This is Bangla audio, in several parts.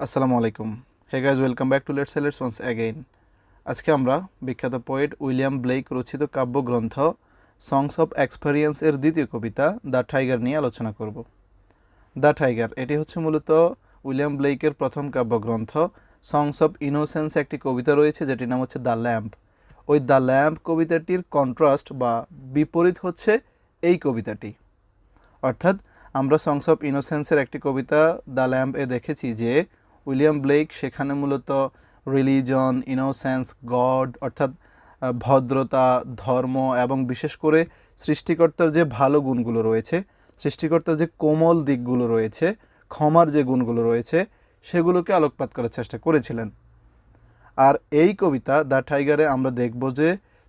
আসসালামু আলাইকুম। Hey guys, welcome back to let's say let's once again. আজকে আমরা বিখ্যাত পোয়েট উইলিয়াম ব্লেক রচিত কাব্যগ্রন্থ সংস অফ এক্সপেরিয়েন্স এর দ্বিতীয় কবিতা দ্য টাইগার নিয়ে আলোচনা করব। দ্য টাইগার এটি হচ্ছে মূলত উইলিয়াম ব্লেকের প্রথম কাব্যগ্রন্থ। সংস অফ ইনোসেন্স একটি কবিতা রয়েছে যেটির নাম হচ্ছে দ্য ল্যাম্প। ওই দ্য ল্যাম্প কবিতাটির কন্ট্রাস্ট বা বিপরীত হচ্ছে এই কবিতাটি। অর্থাৎ আমরা সংস অফ ইনোসেন্সের একটি কবিতা দ্য ল্যাম্প এ দেখেছি যে উইলিয়াম ব্লেক সেখানে মূলত রিলিজন, ইনোসেন্স, গড অর্থাৎ ভদ্রতা, ধর্ম এবং বিশেষ করে সৃষ্টিকর্তার যে ভালো গুণগুলো রয়েছে, সৃষ্টিকর্তার যে কোমল দিকগুলো রয়েছে, ক্ষমার যে গুণগুলো রয়েছে, সেগুলোকে আলোকপাত করার চেষ্টা করেছিলেন। আর এই কবিতা দ্য টাইগারে আমরা দেখব যে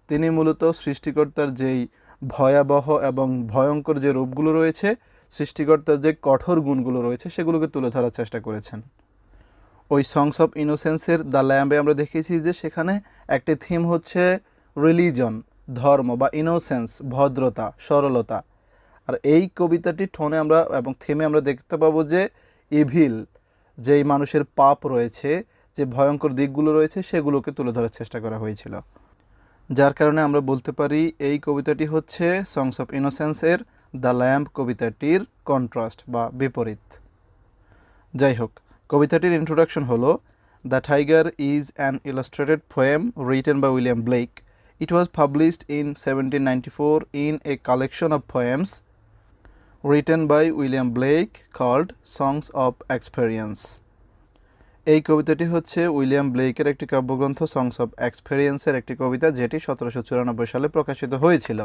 তিনি মূলত সৃষ্টিকর্তার যেই ভয়াবহ এবং ভয়ঙ্কর যে রূপগুলো রয়েছে, সৃষ্টিকর্তার যে কঠোর গুণগুলো রয়েছে, সেগুলোকে তুলে ধরার চেষ্টা করেছেন। ওই সংস অফ ইনোসেন্সের দ্য ল্যাম্বে আমরা দেখেছি যে সেখানে একটি থিম হচ্ছে রিলিজন, ধর্ম বা ইনোসেন্স, ভদ্রতা, সরলতা। আর এই কবিতাটির টোনে আমরা এবং থিমে আমরা দেখতে পাবো যে ইভিল, যেই মানুষের পাপ রয়েছে, যে ভয়ঙ্কর দিকগুলো রয়েছে, সেগুলোকে তুলে ধরার চেষ্টা করা হয়েছিল। যার কারণে আমরা বলতে পারি এই কবিতাটি হচ্ছে সংস অফ ইনোসেন্সের দ্য ল্যাম্প কবিতাটির কন্ট্রাস্ট বা বিপরীত। যাই হোক, কবিতাটির ইন্ট্রোডাকশন হলো, the tiger is an illustrated poem written by William Blake. It was published in 1794 in a collection of poems written by William Blake called Songs of Experience. এই কবিতাটি হচ্ছে উইলিয়াম ব্লেকের একটি কাব্যগ্রন্থ সংস অফ এক্সপেরিয়েন্সের একটি কবিতা, যেটি 1794 সালে প্রকাশিত হয়েছিল।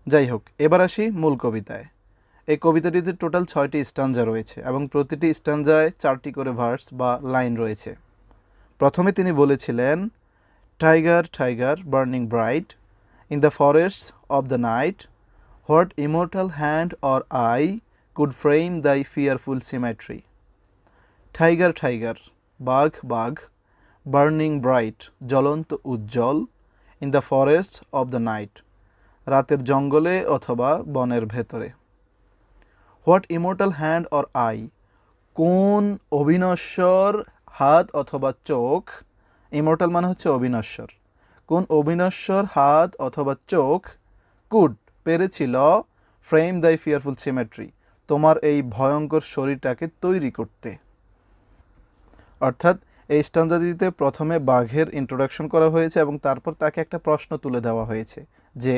যাই হোক, এবার আসি মূল কবিতায়। এই কবিতাটিতে টোটাল 6টি স্টাঞ্জা রয়েছে এবং প্রতিটি স্টাঞ্জায় 4টি করে ভার্স বা লাইন রয়েছে। প্রথমে তিনি বলেছিলেন, tiger tiger burning bright in the forests of the night, what immortal hand or eye could frame thy fearful symmetry. Tiger tiger, বাঘ বাঘ, বার্নিং ব্রাইট, জ্বলন্ত উজ্জ্বল, in the forest of the night, রাতের জঙ্গলে অথবা বনের ভেতরে। What immortal hand or eye, কোন অবিনশ্বর হাত অথবা চোখ, ইমোর্টাল মানে হচ্ছে অবিনশ্বর, কোন অবিনশ্বর হাত অথবা চোখ, কুড পেরেছিল, ফ্রেম দাই ফিয়ারফুল সিমেট্রি, তোমার এই ভয়ঙ্কর শরীরটাকে তৈরি করতে। অর্থাৎ এই স্টাঞ্জাটিতে প্রথমে বাঘের ইন্ট্রোডাকশন করা হয়েছে এবং তারপর তাকে একটা প্রশ্ন তুলে দেওয়া হয়েছে যে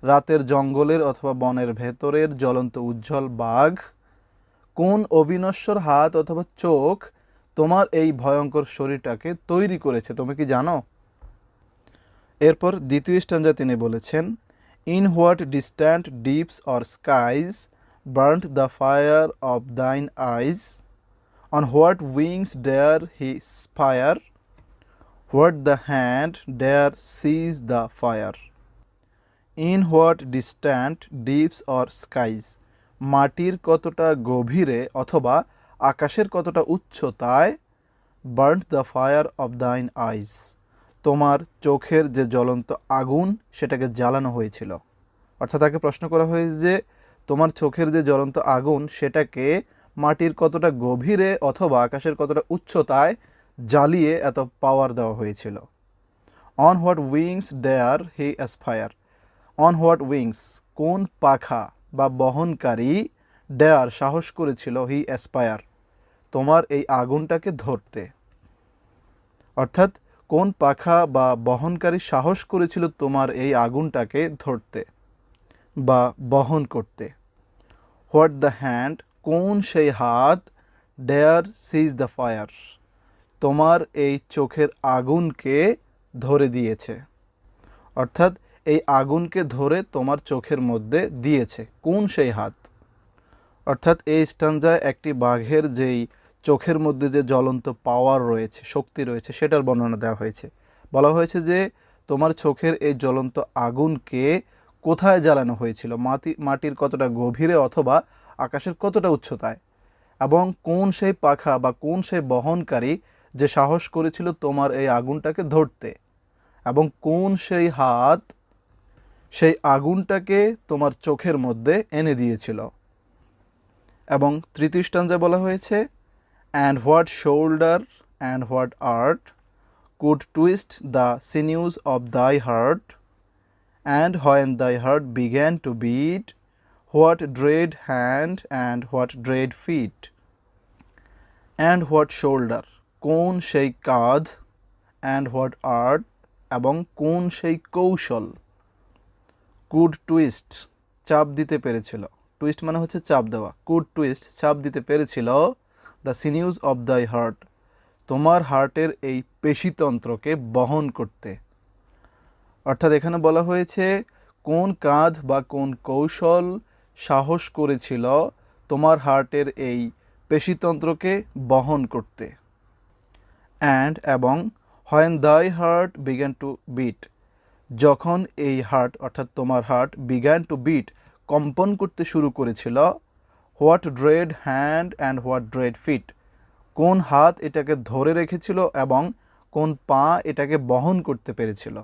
রাতের জঙ্গলের অথবা বনের ভেতরের জ্বলন্ত উজ্জ্বল বাঘ, কোন অবিনশ্বর হাত অথবা চোখ তোমার এই ভয়ঙ্কর শরীরটাকে তৈরি করেছে, তুমি কি জানো? এরপর দ্বিতীয় স্টাঞ্জা তিনি বলেছেন, in what distant deeps or skies burnt the fire of thine eyes, on what wings dare he aspire, what the hand dare seize the fire. In what distant deeps or skies, মাটির কতটা গভীরে অথবা আকাশের কতটা উচ্চতায়, burnt the fire of thine eyes, তোমার চোখের যে জ্বলন্ত আগুন সেটাকে জ্বালানো হয়েছিল। অর্থাৎ তাকে প্রশ্ন করা হয়েছে যে তোমার চোখের যে জ্বলন্ত আগুন সেটাকে মাটির কতটা গভীরে অথবা আকাশের কতটা উচ্চতায় জ্বালিয়ে এত পাওয়ার দেওয়া হয়েছিল। On what wings dare he aspire, on what wings কোন পাখা বা বহনকারী, ডেয়ার সাহস করেছিল, হি অ্যাসপায়ার তোমার এই আগুনটাকে ধরতে। অর্থাৎ কোন পাখা বা বহনকারী সাহস করেছিল তোমার এই আগুনটাকে ধরতে বা বহন করতে। হোয়াট দ্য হ্যান্ড কোন সেই হাত, ডেয়ার সিজ দ্য ফায়ার তোমার এই চোখের আগুনকে ধরে দিয়েছে। অর্থাৎ এই আগুনকে ধরে তোমার চোখের মধ্যে দিয়েছে, কোন সেই হাত। অর্থাৎ এই স্টাঞ্জায় একটি বাঘের যেই চোখের মধ্যে যে জ্বলন্ত পাওয়ার রয়েছে, শক্তি রয়েছে, সেটার বর্ণনা দেওয়া হয়েছে। বলা হয়েছে যে তোমার চোখের এই জ্বলন্ত আগুনকে কোথায় জ্বালানো হয়েছিল, মাটির কতটা গভীরে অথবা আকাশের কতটা উচ্চতায়, এবং কোন সেই পাখা বা কোন সেই বহনকারী যে সাহস করেছিল তোমার এই আগুনটাকে ধরতে, এবং কোন সেই হাত সেই আগুনটাকে তোমার চোখের মধ্যে এনে দিয়েছিল। এবং তৃতীয় স্টাঞ্জায় বলা হয়েছে, And what shoulder and what art could twist the sinews of thy heart? And when thy heart began to beat, what dread hand and what dread feet? And what shoulder, কোন সেই কাঁধ, and what art, এবং কোন সেই কৌশল, could twist, চাপ দিতে পেরেছিল, টুইস্ট মানে হচ্ছে চাপ দেওয়া, could twist, চাপ দিতে পেরেছিল, the sinews of thy heart, তোমার হার্টের এই পেশিতন্ত্রকে বহন করতে। অর্থাৎ এখানে বলা হয়েছে কোন কাঁধ বা কোন কৌশল সাহস করেছিল তোমার হার্টের এই পেশিতন্ত্রকে বহন করতে। অ্যান্ড এবং when thy heart began to beat, যখন এই হার্ট অর্থাৎ তোমার হার্ট began to beat, কম্পন করতে শুরু করেছিল, what dread hand and what dread feet, কোন হাত এটাকে ধরে রেখেছিল এবং কোন পা এটাকে বহন করতে পেরেছিল।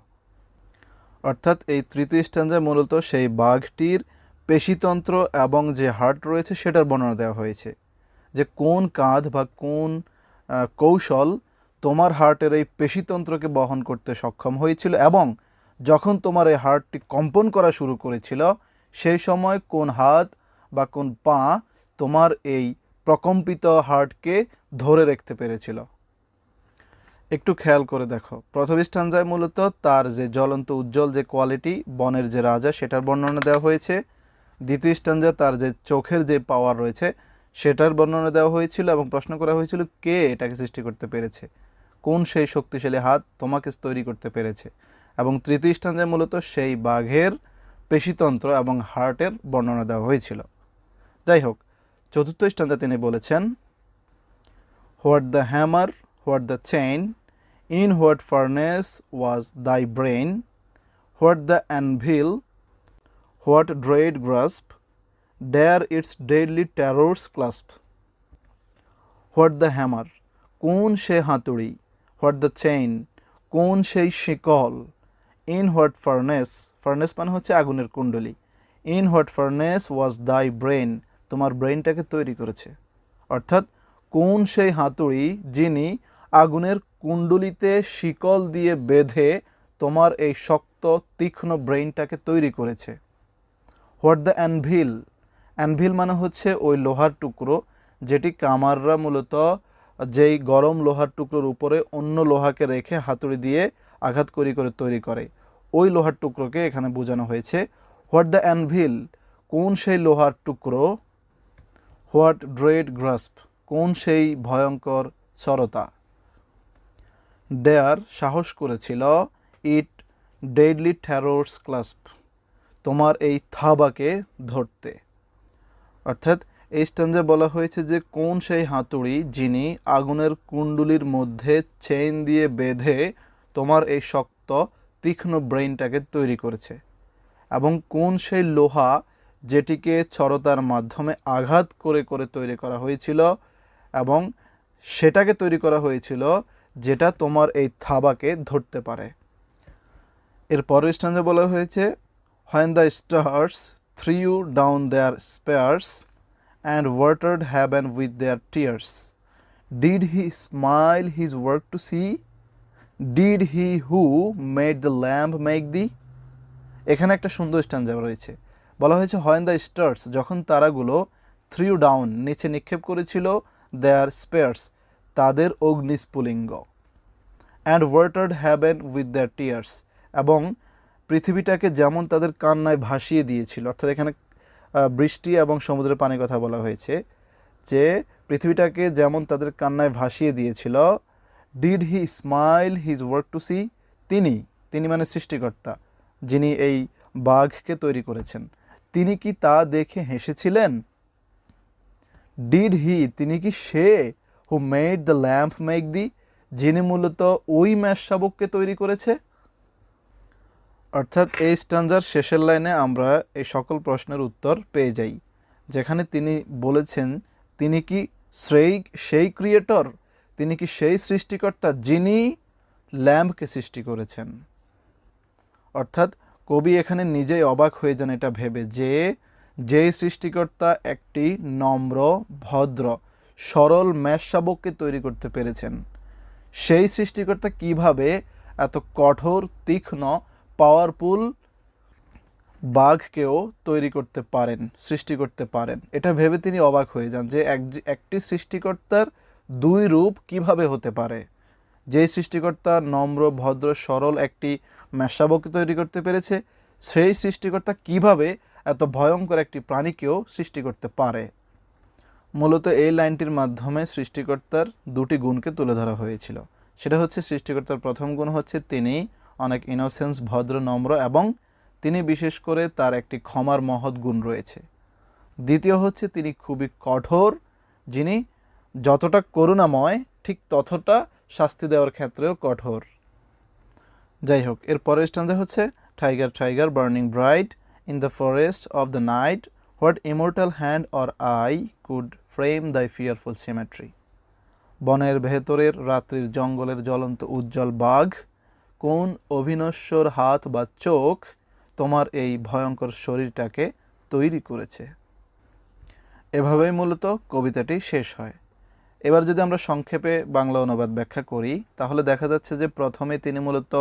অর্থাৎ এই তৃতীয় স্ট্যান্জায় মূলত সেই বাঘটির পেশিতন্ত্র এবং যে হার্ট রয়েছে সেটার বর্ণনা দেওয়া হয়েছে, যে কোন কাঁধ বা কোন কৌশল তোমার হার্টের এই পেশিতন্ত্রকে বহন করতে সক্ষম হয়েছিল, এবং যখন তোমার এই হার্টটি কম্পন করা শুরু করেছিল সেই সময় কোন হাত বা কোন পা তোমার এই প্রকম্পিত হার্টকে ধরে রাখতে পেরেছিল। একটু খেয়াল করে দেখো, প্রথম স্ট্যান্জায় মূলত তার যে জ্বলন্ত উজ্জ্বল যে কোয়ালিটি, বনের যে রাজা, সেটার বর্ণনা দেওয়া হয়েছে। দ্বিতীয় স্ট্যান্জায় তার যে চোখের যে পাওয়ার রয়েছে সেটার বর্ণনা দেওয়া হয়েছিল এবং প্রশ্ন করা হয়েছিল কে এটাকে সৃষ্টি করতে পেরেছে, কোন সেই শক্তিশালী হাত তোমাকে তৈরি করতে পেরেছে। এবং তৃতীয় স্ট্যান্জায় মূলত সেই বাঘের পেশিতন্ত্র এবং হার্টের বর্ণনা দেওয়া হয়েছিল। যাই হোক, চতুর্থ স্ট্যান্জা তিনি বলেছেন, what the hammer, what the chain, in what furnace was thy brain? What the anvil, what dread grasp, dare its deadly terrors clasp? What the hammer, কোন সে হাতুড়ি, what the chain, কোন সেই শিকল, in what furnace, furnace মানে হচ্ছে আগুনের কুণ্ডলী, in what furnace was thy brain, তোমার ব্রেইনটাকে তৈরি করেছে। অর্থাৎ কোন সেই হাতুড়ি যিনি আগুনের কুণ্ডলিতে শিকল দিয়ে বেঁধে তোমার এই শক্ত তীক্ষ্ণ ব্রেইনটাকে তৈরি করেছে। হোয়াট দ্য অ্যানভিল, অ্যানভিল মানে হচ্ছে ওই লোহার টুকরো যেটি কামাররা মূলত যেই গরম লোহার টুকরোর উপরে অন্য লোহাকে রেখে হাতুড়ি দিয়ে আঘাত করে করে তৈরি করে, ওই লোহার টুকরোকে এখানে বোঝানো হয়েছে। হোয়াট দ্য অ্যানভিল, কোন সেই লোহার টুকরো, হোয়াট ড্রেড গ্রাস্প, কোন সেই ভয়ঙ্কর সরতা, ডেয়ার সাহস করেছিল, ইট ডেডলি টেররস ক্লাস্প, তোমার এই থাবাকে ধরতে। অর্থাৎ এই স্ট্যান্জে বলা হয়েছে যে কোন সেই হাতুড়ি যিনি আগুনের কুণ্ডুলির মধ্যে চেইন দিয়ে বেঁধে তোমার এই শক্ত তীক্ষ্ণ ব্রেইনটাকে তৈরি করেছে, এবং কোন সেই লোহা যেটিকে ছড়তার মাধ্যমে আঘাত করে করে তৈরি করা হয়েছিল এবং সেটাকে তৈরি করা হয়েছিল যেটা তোমার এই থাবাকে ধরতে পারে। এর পরের স্ট্যান্জে বলা হয়েছে, when the stars threw down their spears and watered heaven with their tears, did he smile his work to see? Did he who made the lamp make thee? এখানে একটা সুন্দর স্ট্যান্জা রয়েছে, বলা হয়েছে when the stars, যখন তারাগুলো threw down, নিচে নিক্ষেপ করেছিল, their spears, তাদের অগ্নিস্ফুলিঙ্গ, and watered heaven with their tears, এবং পৃথিবীটাকে যেমন তাদের কান্নায় ভাসিয়ে দিয়েছিল। অর্থাৎ এখানে বৃষ্টি এবং সমুদ্রের পানির কথা বলা হয়েছে, যে পৃথিবীটাকে যেমন তাদের কান্নায় ভাসিয়ে দিয়েছিল। Did he smile his work to see, তিনি মানে সৃষ্টিকর্তা যিনি এই বাঘকে তৈরি করেছেন, তিনি কি তা দেখে হেসেছিলেন? ডিড হি, তিনি কি সে, who made the lamb make thee, যিনি মূলত ওই ম্যাশ শাবককে তৈরি করেছে। অর্থাৎ এই স্ট্যান্জার শেষের লাইনে আমরা এই সকল প্রশ্নের উত্তর পেয়ে যাই, যেখানে তিনি বলেছেন তিনি কি সেই ক্রিয়েটর, তিনি কি সেই সৃষ্টিকর্তা যিনি ল্যাম্পকে সৃষ্টি করেছেন। অর্থাৎ কবি এখানে নিজেই অবাক হয়ে যান এটা ভেবে যে যেই সৃষ্টিকর্তা একটি নম্র, ভদ্র, সরল মেষ শাবককে তৈরি করতে পেরেছেন। সেই সৃষ্টিকর্তা কিভাবে এত কঠোর, তীক্ষ্ণ, পাওয়ারফুল বাঘকেও তৈরি করতে পারেন, সৃষ্টি করতে পারেন, এটা ভেবে তিনি অবাক হয়ে যান যে একটি সৃষ্টিকর্তার দুই রূপ কিভাবে হতে পারে। যেই সৃষ্টিকর্তা নম্র, ভদ্র, সরল একটি মেষশাবককে তৈরি করতে পেরেছে, সেই সৃষ্টিকর্তা কিভাবে এত ভয়ঙ্কর একটি প্রাণীকেও সৃষ্টি করতে পারে। মূলত এই লাইনটির মাধ্যমে সৃষ্টিকর্তার দুটি গুণকে তুলে ধরা হয়েছিল। সেটা হচ্ছে, সৃষ্টিকর্তার প্রথম গুণ হচ্ছে তিনি অনেক ইনোসেন্স, ভদ্র, নম্র এবং তিনি বিশেষ করে তার একটি ক্ষমার মহৎ গুণ রয়েছে। দ্বিতীয় হচ্ছে তিনি খুবই কঠোর, যিনি যতটা করুণাময় ঠিক ততটা শাস্তি দেওয়ার ক্ষেত্রেও কঠোর। যাই হোক, এর পরের স্ট্যান্জা হচ্ছে, tiger tiger burning bright in the forest of the night, what immortal hand or eye could frame thy fearful symmetry. বনের ভেতরের রাত্রির জঙ্গলের জ্বলন্ত উজ্জ্বল বাঘ, কোন অভিনশ্বর হাত বা চোখ তোমার এই ভয়ঙ্কর শরীরটাকে তৈরি করেছে। এভাবেই মূলত কবিতাটি শেষ হয়। এবার যদি আমরা সংক্ষেপে বাংলা অনুবাদ ব্যাখ্যা করি, তাহলে দেখা যাচ্ছে যে প্রথমে তিনি মূলত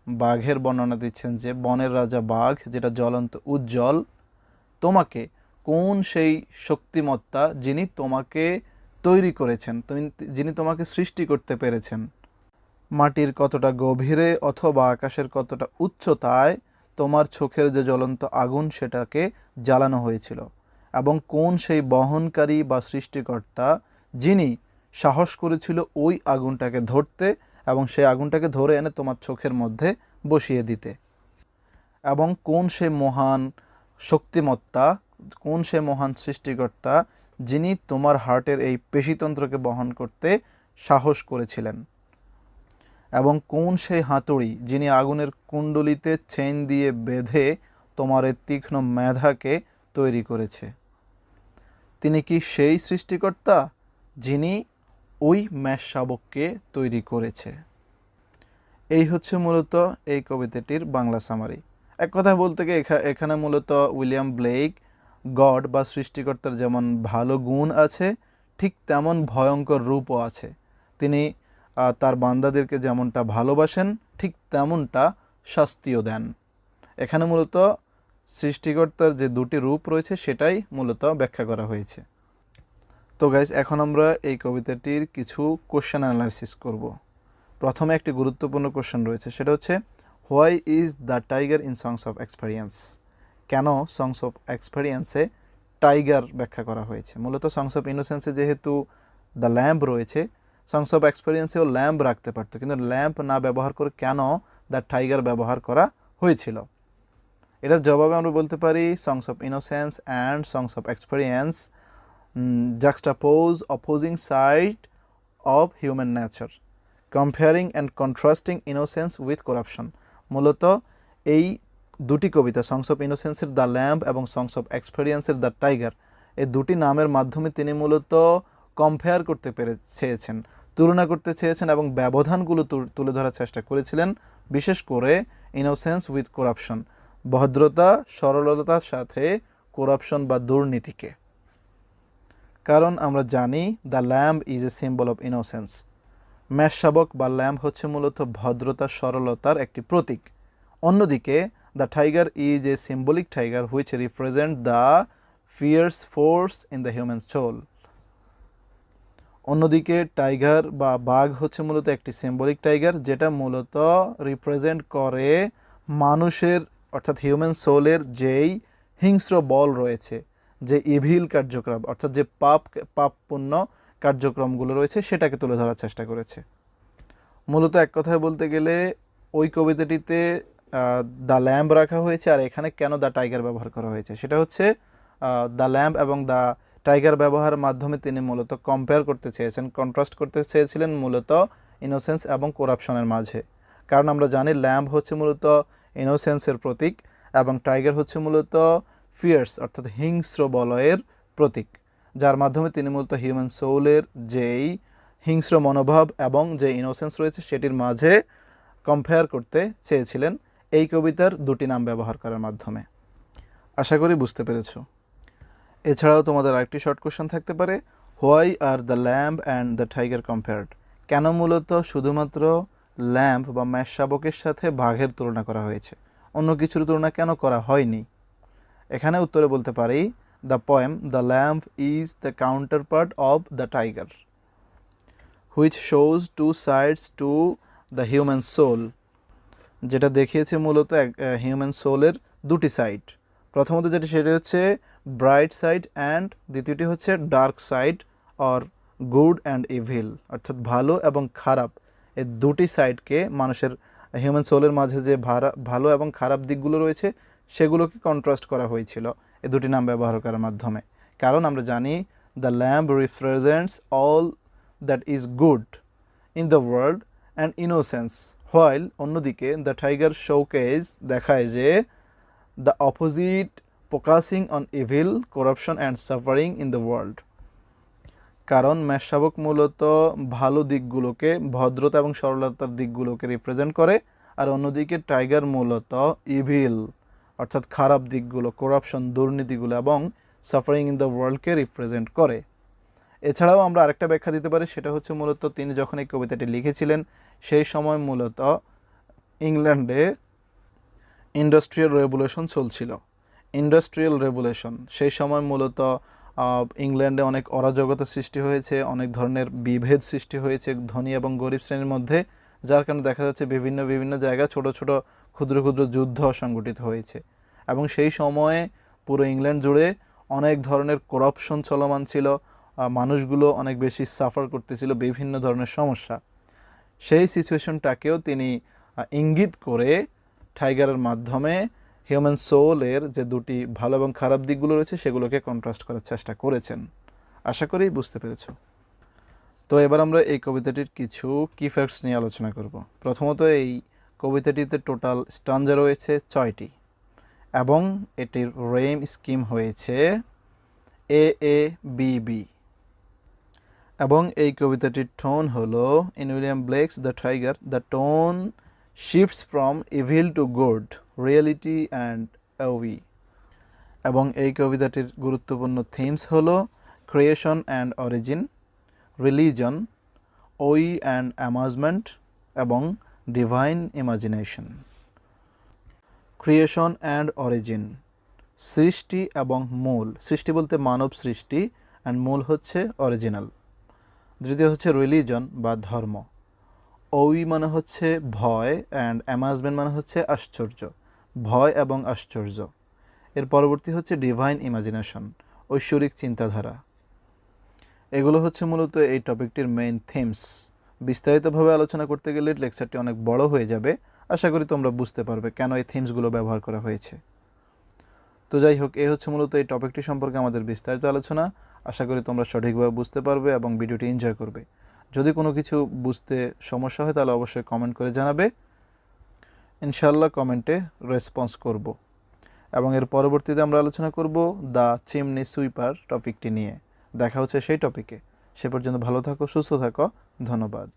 বাঘের বর্ণনা দিচ্ছেন যে বনের রাজা বাঘ, যেটা জ্বলন্ত উজ্জ্বল, তোমাকে কোন সেই শক্তিমত্তা যিনি তোমাকে তৈরি করেছেন, যিনি তোমাকে সৃষ্টি করতে পেরেছেন, মাটির কতটা গভীরে অথবা আকাশের কতটা উচ্চতায় তোমার চোখের যে জ্বলন্ত আগুন সেটাকে জ্বালানো হয়েছিল, এবং কোন সেই বহনকারী বা সৃষ্টিকর্তা যিনি সাহস করেছিল ওই আগুনটাকে ধরতে এবং সেই আগুনটাকে ধরে এনে তোমার চোখের মধ্যে বসিয়ে দিতে, এবং কোন সে মহান শক্তিমত্তা, কোন সে মহান সৃষ্টিকর্তা যিনি তোমার হার্টের এই পেশিতন্ত্রকে বহন করতে সাহস করেছিলেন, এবং কোন সেই হাতুড়ি যিনি আগুনের কুণ্ডলিতে চেইন দিয়ে বেঁধে তোমার এই তীক্ষ্ণ মেধাকে তৈরি করেছে। তিনি কি সেই সৃষ্টিকর্তা যিনি ওই মেষ শাবককে তৈরি করেছে। এই হচ্ছে মূলত এই কবিতাটির বাংলা সামারি। এক কথা বলতে গিয়ে এখানে মূলত উইলিয়াম ব্লেক গড বা সৃষ্টিকর্তার যেমন ভালো গুণ আছে, ঠিক তেমন ভয়ঙ্কর রূপও আছে। তিনি তার বান্দাদেরকে যেমনটা ভালোবাসেন, ঠিক তেমনটা শাস্তিও দেন। এখানে মূলত সৃষ্টিকর্তার যে দুটি রূপ রয়েছে সেটাই মূলত ব্যাখ্যা করা হয়েছে। তো গাইস, এখন আমরা এই কবিতাটির কিছু কোশ্চেন অ্যানালাইসিস করব। প্রথমে একটি গুরুত্বপূর্ণ কোশ্চেন রয়েছে, সেটা হচ্ছে, why is the tiger in songs of experience. কেন সংস অফ এক্সপেরিয়েন্সে টাইগার ব্যাখ্যা করা হয়েছে। মূলত সংস অফ ইনোসেন্সে যেহেতু দ্য ল্যাম্প রয়েছে, সংস অফ এক্সপেরিয়েন্সেও ল্যাম্প রাখতে পারতো, কিন্তু ল্যাম্প না ব্যবহার করে কেন দ্য টাইগার ব্যবহার করা হয়েছিল। এটার জবাবে আমরা বলতে পারি, songs of innocence and songs of experience juxtapose opposing side of human nature, comparing and contrasting innocence with corruption. মূলত এই দুটি কবিতা, সংস অফ ইনোসেন্সের দ্য ল্যাম্প এবং সংস অফ এক্সপেরিয়েন্সের দ্য টাইগার, এই দুটি নামের মাধ্যমে তিনি মূলত কম্পেয়ার করতে চেয়েছেন, তুলনা করতে চেয়েছেন এবং ব্যবধানগুলো তুলে ধরার চেষ্টা করেছিলেন, বিশেষ করে ইনোসেন্স উইথ করাপশন, ভদ্রতা, সরলতার সাথে করাপশন বা দুর্নীতিকে। কারণ আমরা জানি the lamb is a symbol of innocence. মেষ শাবক বা ল্যাম্ব হচ্ছে মূলত ভদ্রতা, সরলতার একটি প্রতীক। অন্যদিকে the tiger is a symbolic tiger which represent the fierce force in the human soul. অন্যদিকে টাইগার বা বাঘ হচ্ছে মূলত একটি সিম্বলিক টাইগার, যেটা মূলত রিপ্রেজেন্ট করে মানুষের অর্থাৎ হিউম্যান সোলের যেই হিংস্র বল রয়েছে, যে ইভিল কার্যক্রম অর্থাৎ যে পাপপূর্ণ কার্যক্রমগুলো রয়েছে সেটাকে তুলে ধরার চেষ্টা করেছে। মূলত এক কথায় বলতে গেলে ওই কবিতাটিতে দ্য ল্যাম্প রাখা হয়েছে, আর এখানে কেন দ্য টাইগার ব্যবহার করা হয়েছে সেটা হচ্ছে দ্য ল্যাম্প এবং দ্য টাইগার ব্যবহারের মাধ্যমে তিনি মূলত কম্পেয়ার করতে চেয়েছেন, কন্ট্রাস্ট করতে চেয়েছিলেন মূলত ইনোসেন্স এবং করাপশনের মাঝে। কারণ আমরা জানি ল্যাম্প হচ্ছে মূলত ইনোসেন্সের প্রতীক এবং টাইগার হচ্ছে মূলত ফিয়ার্স অর্থাৎ হিংস্র বলয়ের প্রতীক, যার মাধ্যমে তিনি মূলত হিউম্যান সোলের যেই হিংস্র মনোভাব এবং যে ইনোসেন্স রয়েছে সেটির মাঝে কম্পেয়ার করতে চেয়েছিলেন এই কবিতার দুটি নাম ব্যবহার করার মাধ্যমে। আশা করি বুঝতে পেরেছো। এছাড়াও তোমাদের আরেকটি শর্ট কোশ্চেন থাকতে পারে, why are the lamb and the tiger compared? কেন মূলত শুধুমাত্র ল্যাম্ব বা মেষ শাবকের সাথে বাঘের তুলনা করা হয়েছে, অন্য কিছুর তুলনা কেন করা হয়নি? এখানে উত্তরে বলতে পারি the poem the lamb is the counterpart of the tiger which shows two sides to the human soul, যেটা দেখিয়েছে মূলত হিউম্যান সোলের দুটি সাইড। প্রথমত যেটি সেটি হচ্ছে ব্রাইট সাইড অ্যান্ড দ্বিতীয়টি হচ্ছে dark side or good and evil, অর্থাৎ ভালো এবং খারাপ এই দুটি সাইডকে মানুষের হিউম্যান সোলের মাঝে যে ভালো এবং খারাপ দিকগুলো রয়েছে সেগুলোকে কন্ট্রাস্ট করা হয়েছিল এই দুটি নাম ব্যবহার করার মাধ্যমে। কারণ আমরা জানি the lamb represents all that is good in the world and innocence, while অন্যদিকে দ্য টাইগার শোকেজ দেখায় যে the opposite focusing on evil, corruption and suffering in the world. কারণ মেষ শাবক মূলত ভালো দিকগুলোকে, ভদ্রতা এবং সরলতার দিকগুলোকে রিপ্রেজেন্ট করে, আর অন্যদিকে টাইগার মূলত ইভিল অর্থাৎ খারাপ দিকগুলো, করাপশন, দুর্নীতিগুলো এবং সাফারিং ইন দ্য ওয়ার্ল্ডকে রিপ্রেজেন্ট করে। এছাড়াও আমরা আরেকটা ব্যাখ্যা দিতে পারি, সেটা হচ্ছে মূলত তিনি যখন এই কবিতাটি লিখেছিলেন সেই সময় মূলত ইংল্যান্ডে ইন্ডাস্ট্রিয়াল রেভলিউশন চলছিল। ইন্ডাস্ট্রিয়াল রেভলিউশন সেই সময় মূলত ইংল্যান্ডে অনেক অরাজকতা সৃষ্টি হয়েছে, অনেক ধরনের বিভেদ সৃষ্টি হয়েছে ধনী এবং গরিব শ্রেণীর মধ্যে, যার কারণে দেখা যাচ্ছে বিভিন্ন বিভিন্ন জায়গায় ছোট ছোট ক্ষুদ্র ক্ষুদ্র যুদ্ধ সংগঠিত হয়েছে এবং সেই সময়ে পুরো ইংল্যান্ড জুড়ে অনেক ধরনের করাপশন চলমান ছিল, মানুষগুলো অনেক বেশি সাফার করতেছিল বিভিন্ন ধরনের সমস্যা। সেই সিচুয়েশনটাকেও তিনি ইঙ্গিত করে টাইগারের মাধ্যমে হিউম্যান সোলের যে দুটি ভালো এবং খারাপ দিকগুলো রয়েছে সেগুলোকে কন্ট্রাস্ট করার চেষ্টা করেছেন। আশা করি বুঝতে পেরেছ। তো এবার আমরা এই কবিতাটির কিছু কি ফ্যাক্টস নিয়ে আলোচনা করব। প্রথমত এই কবিতাটিতে টোটাল স্টাঞ্জা রয়েছে 6টি এবং এটির রেম স্কিম হয়েছে এ এ বি বি, এবং এই কবিতাটির টোন হলো in William Blake's the tiger the tone shifts from evil to good, reality and awe. এবং এই কবিতাটির গুরুত্বপূর্ণ থিমস হলো creation and origin, religion, awe and amazement এবং divine imagination. Creation and origin, সৃষ্টি এবং মূল, সৃষ্টি বলতে মানব সৃষ্টি, অ্যান্ড মূল হচ্ছে অরিজিনাল। দ্বিতীয় হচ্ছে রিলিজন বা ধর্ম, ওই মানে হচ্ছে ভয়, অ্যান্ড অ্যামাজমেন্ট মানে হচ্ছে আশ্চর্য, ভয় এবং আশ্চর্য। এর পরবর্তী হচ্ছে ডিভাইন ইমাজিনেশন, ঐশ্বরিক চিন্তাধারা। এগুলো হচ্ছে মূলত এই টপিকটির মেইন থিমস। বিস্তারিতভাবে আলোচনা করতে গেলে লেকচারটি অনেক বড় হয়ে যাবে। আশা করি তোমরা বুঝতে পারবে কেন এই থিমসগুলো ব্যবহার করা হয়েছে। তো যাই হোক, এই হচ্ছে মূলত এই টপিকটি সম্পর্কে আমাদের বিস্তারিত আলোচনা। আশা করি তোমরা সঠিকভাবে বুঝতে পারবে এবং ভিডিওটি এনজয় করবে। যদি কোনো কিছু বুঝতে সমস্যা হয় তাহলে অবশ্যই কমেন্ট করে জানাবে, ইনশাআল্লাহ কমেন্টে রেসপন্স করব। এবং এর পরবর্তীতে আমরা আলোচনা করব দ্য চিমনি সুইপার টপিকটি নিয়ে। দেখা হচ্ছে সেই টপিকে। সে পর্যন্ত ভালো থাকো, সুস্থ থাকো, ধন্যবাদ।